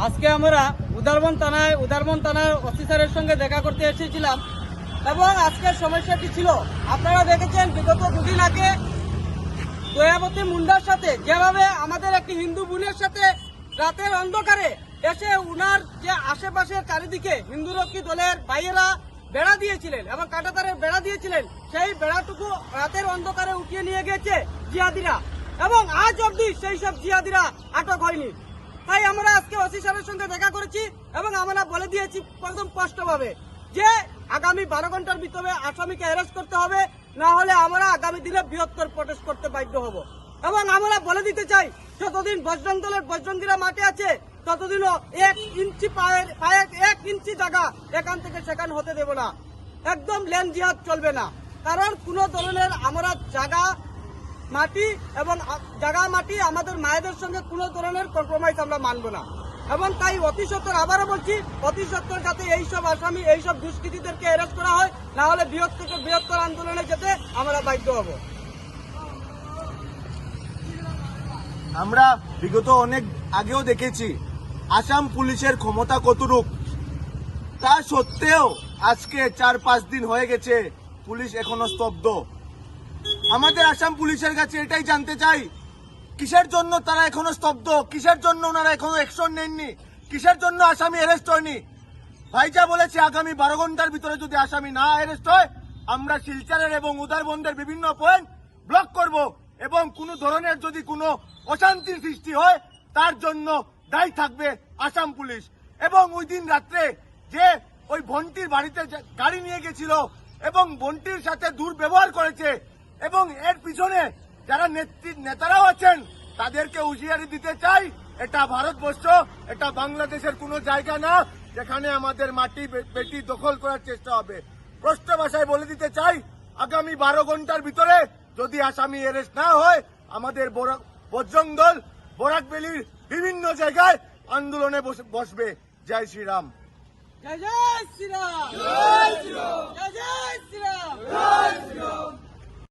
আজকে আমরা উদারবন থানায় ওসি স্যারের সঙ্গে দেখা করতে এসেছিলাম এবং আজকের সমস্যাটি ছিল, আপনারা দেখেছেন বিগত দুদিন আগে দয়াবতী মুন্ডার সাথে যেভাবে আমাদের একটি হিন্দু বোনের সাথে রাতের অন্ধকারে এসে উনার যে আশেপাশের চারিদিকে হিন্দু রক্ষী দলের ভাইয়েরা বেড়া দিয়েছিলেন এবং কাঁটাতারের বেড়া দিয়েছিলেন, সেই বেড়াটুকু রাতের অন্ধকারে উঠিয়ে নিয়ে গেছে জিহাদিরা এবং আজ অবধি সেই সব জিহাদিরা আটক হয়নি। তাই আমরা আজকে ওসি স্যারের সঙ্গে দেখা করেছি এবং আমরা বলে দিয়েছি একদম স্পষ্টভাবে যে আগামী 12 ঘন্টার ভিতরে আসামিকে অ্যারেস্ট করতে হবে, না হলে আমরা আগামী দিনে বৃহত্তর প্রটেস্ট করতে বাধ্য হব। এবং আমরা বলে দিতে চাই, যতদিন বজরং দলের বজরঙ্গীরা মাঠে আছে ততদিনও 1 ইঞ্চি পায়ের 1 ইঞ্চি জায়গা এখান থেকে সেখান হতে দেব না। একদম লেন জিহাদ চলবে না, কারণ কোন ধরনের আমরা জায়গা মাটি আমাদের মায়েদের সঙ্গে কোনো ধরনের কম্প্রোমাইজ আমরা মানব না। এবং তাই অতি সত্বর আবারও বলছি, অতি সত্বর যাতে এইসব আসামি এইসব দুষ্কৃতীদেরকে অ্যারেস্ট করা হয়, না হলে বৃহত্তর আন্দোলনে যেতে আমরা বাধ্য হব। আমরা বিগত অনেক আগেও দেখেছি আসাম পুলিশের ক্ষমতা কতটুক, তা সত্ত্বেও আজকে 4-5 দিন হয়ে গেছে পুলিশ এখনো স্তব্ধ। আমাদের আসাম পুলিশের কাছে এটাই জানতে চাই, কিসের জন্য তারা এখনো স্তব্ধ, কিসের জন্য ওনারা এখনো অ্যাকশন নেননি, কিসের জন্য আসামি অ্যারেস্ট হয়নি। ভাইজা বলেছে আগামী 12 ঘন্টার ভিতরে যদি আসামি না অ্যারেস্ট হয় আমরা শিলচরের এবং উদারবন্দের বিভিন্ন পয়েন্ট ব্লক করব এবং কোনো ধরনের যদি কোনো অশান্তির সৃষ্টি হয় তার জন্য দায়ী থাকবে আসাম পুলিশ। এবং ওই দিন রাত্রে যে ওই বন্টির বাড়িতে গাড়ি নিয়ে গেছিল এবং বন্টির সাথে দুর্ব্যবহার করেছে এবং এর পিছনে যারা নেতারাও আছেন তাদেরকে হুঁশিয়ারি দিতে চাই, এটা ভারতবর্ষ, এটা বাংলাদেশের কোনো জায়গা না যেখানে আমাদের মাটি বেটি দখল করার চেষ্টা হবে। স্পষ্ট ভাষায় বলে দিতে চাই, আগামী 12 ঘন্টার ভিতরে যদি আসামি অ্যারেস্ট না হয় আমাদের বজরং দল বরাকবেলির বিভিন্ন জায়গায় আন্দোলনে বসবে। জয় শ্রীরাম। জয় জয় শ্রীরাম। জয় জয় শ্রীরাম। জয় জয় শ্রীরাম। জয় শ্রীরাম।